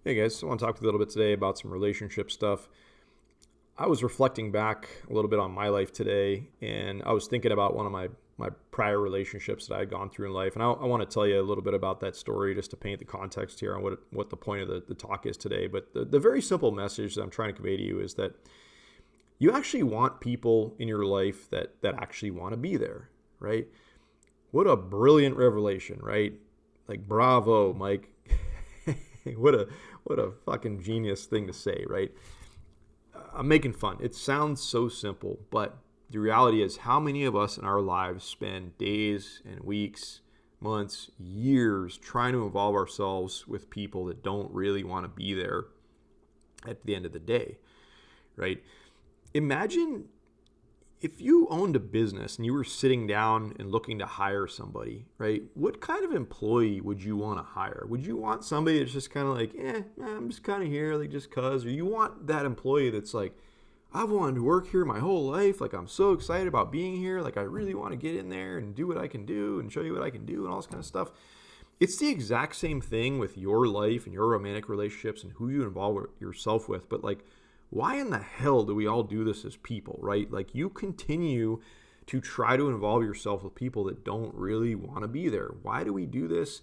Hey guys, I want to talk a little bit today about some relationship stuff. I was reflecting back a little bit on my life today, and I was thinking about one of my prior relationships that I had gone through in life. And I want to tell you a little bit about that story just to paint the context here on what the point of the talk is today. But the very simple message that I'm trying to convey to you is that you actually want people in your life that actually want to be there, right? What a brilliant revelation, right? Like, bravo, Mike. what a what a fucking genius thing to say, right? I'm making fun. It sounds so simple, but the reality is how many of us in our lives spend days and weeks, months, years trying to involve ourselves with people that don't really want to be there at the end of the day, right? Imagine if you owned a business and you were sitting down and looking to hire somebody, right? What kind of employee would you want to hire? Would you want somebody that's just kind of like, I'm just kind of here, like just cuz? Or you want that employee that's like, I've wanted to work here my whole life. Like, I'm so excited about being here. Like, I really want to get in there and do what I can do and show you what I can do and all this kind of stuff. It's the exact same thing with your life and your romantic relationships and who you involve yourself with. But like, why in the hell do we all do this as people, right? Like, you continue to try to involve yourself with people that don't really want to be there. Why do we do this?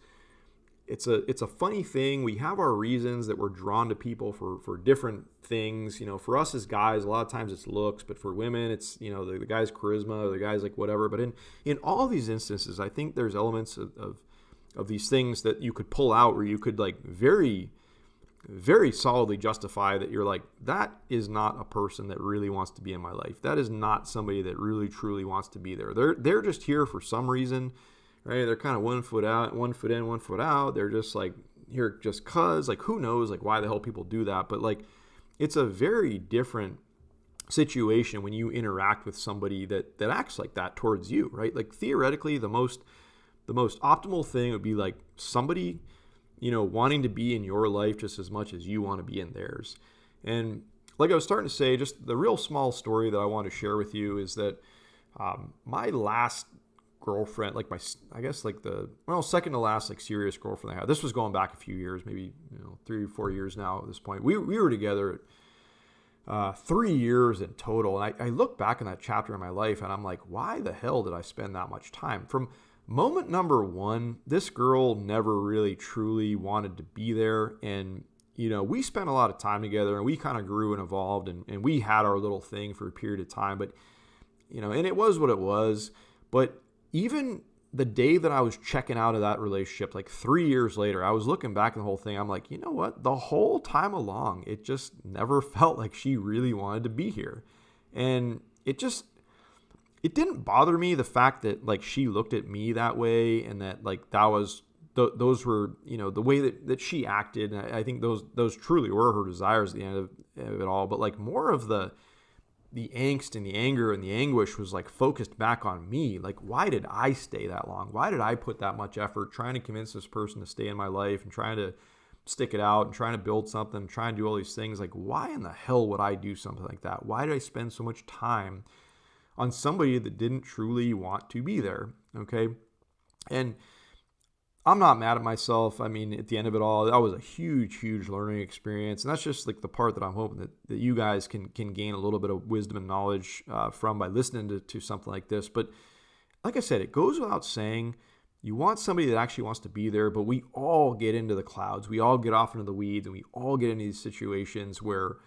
It's a funny thing. We have our reasons that we're drawn to people for different things. You know, for us as guys, a lot of times it's looks, but for women, it's, you know, the guy's charisma or the guy's like whatever. But in all these instances, I think there's elements of these things that you could pull out where you could like very very solidly justify that you're like, that is not a person that really wants to be in my life. That is not somebody that really truly wants to be there. They're just here for some reason, right? They're kind of 1 foot out, 1 foot in, 1 foot out. They're just like here just cuz, like, who knows like why the hell people do that. But like, it's a very different situation when you interact with somebody that acts like that towards you, right? Like, theoretically, the most optimal thing would be like somebody, you know, wanting to be in your life just as much as you want to be in theirs. And like I was starting to say, just the real small story that I want to share with you is that my last girlfriend, like I guess like second to last like serious girlfriend I had. This was going back a few years, maybe 3 or 4 years now at this point. We were together 3 years in total, and I look back in that chapter in my life, and I'm like, why the hell did I spend that much time? From moment number one, this girl never really truly wanted to be there. And, you know, we spent a lot of time together and we kind of grew and evolved and we had our little thing for a period of time. But, you know, and it was what it was. But even the day that I was checking out of that relationship, like 3 years later, I was looking back at the whole thing. I'm like, you know what? The whole time along, it just never felt like she really wanted to be here. And it didn't bother me, the fact that like she looked at me that way and that like that was those were, you know, the way that she acted. And I think those truly were her desires at the end of it all. But like, more of the angst and the anger and the anguish was like focused back on me. Like, why did I stay that long? Why did I put that much effort trying to convince this person to stay in my life and trying to stick it out and trying to build something, trying to do all these things? Like, why in the hell would I do something like that? Why did I spend so much time on somebody that didn't truly want to be there? Okay. And I'm not mad at myself. I mean, at the end of it all, that was a huge, huge learning experience. And that's just like the part that I'm hoping that you guys can gain a little bit of wisdom and knowledge from by listening to something like this. But like I said, it goes without saying, you want somebody that actually wants to be there, but we all get into the clouds. We all get off into the weeds, and we all get into these situations where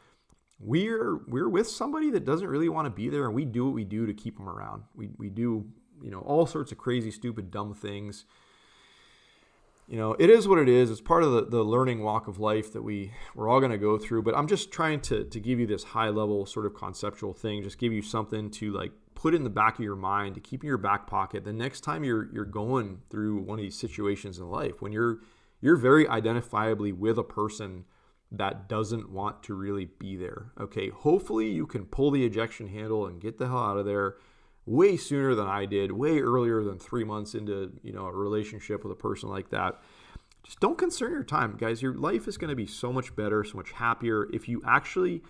we're with somebody that doesn't really want to be there, and we do what we do to keep them around. We do, you know, all sorts of crazy, stupid, dumb things. You know, it is what it is. It's part of the learning walk of life that we're all going to go through. But I'm just trying to give you this high level sort of conceptual thing, just give you something to like put in the back of your mind, to keep in your back pocket the next time you're going through one of these situations in life, when you're very identifiably with a person that doesn't want to really be there. Okay, hopefully you can pull the ejection handle and get the hell out of there way sooner than I did, way earlier than 3 months into, you know, a relationship with a person like that. Just don't concern your time, guys. Your life is going to be so much better, so much happier if you actually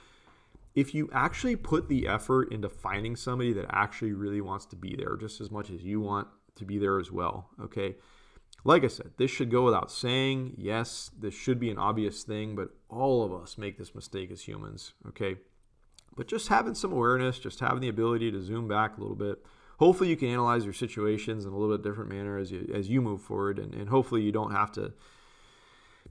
put the effort into finding somebody that actually really wants to be there just as much as you want to be there as well. Okay. Like I said, this should go without saying. Yes, this should be an obvious thing, but All of us make this mistake as humans, okay? But just having some awareness, just having the ability to zoom back a little bit. Hopefully you can analyze your situations in a little bit different manner as you move forward, and hopefully you don't have to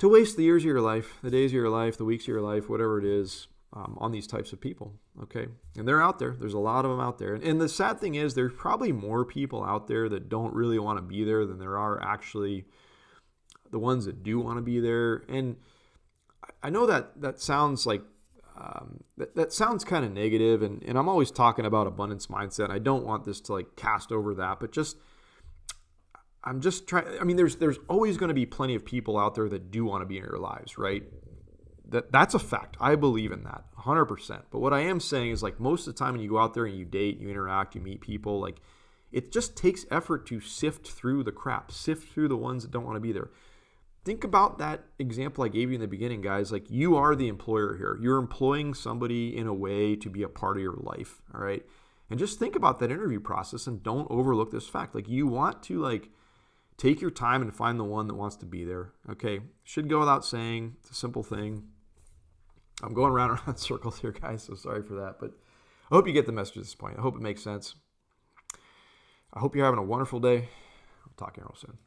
waste the years of your life, the days of your life, the weeks of your life, whatever it is, on these types of people, okay? And they're out there. There's a lot of them out there. And the sad thing is there's probably more people out there that don't really want to be there than there are actually the ones that do want to be there. And I know that sounds like that sounds kind of negative, and I'm always talking about abundance mindset. I don't want this to like cast over that, but I'm just trying. I mean, there's always going to be plenty of people out there that do want to be in your lives, right? That's a fact. I believe in that 100%. But what I am saying is, like, most of the time when you go out there and you date, you interact, you meet people, like, it just takes effort to sift through the crap, sift through the ones that don't want to be there. Think about that example I gave you in the beginning, guys. Like, you are the employer here. You're employing somebody in a way to be a part of your life, all right? And just think about that interview process and don't overlook this fact. Like, you want to, like, take your time and find the one that wants to be there, okay? Should go without saying. It's a simple thing. I'm going around in circles here, guys, so sorry for that. But I hope you get the message at this point. I hope it makes sense. I hope you're having a wonderful day. I'll talk to you all soon.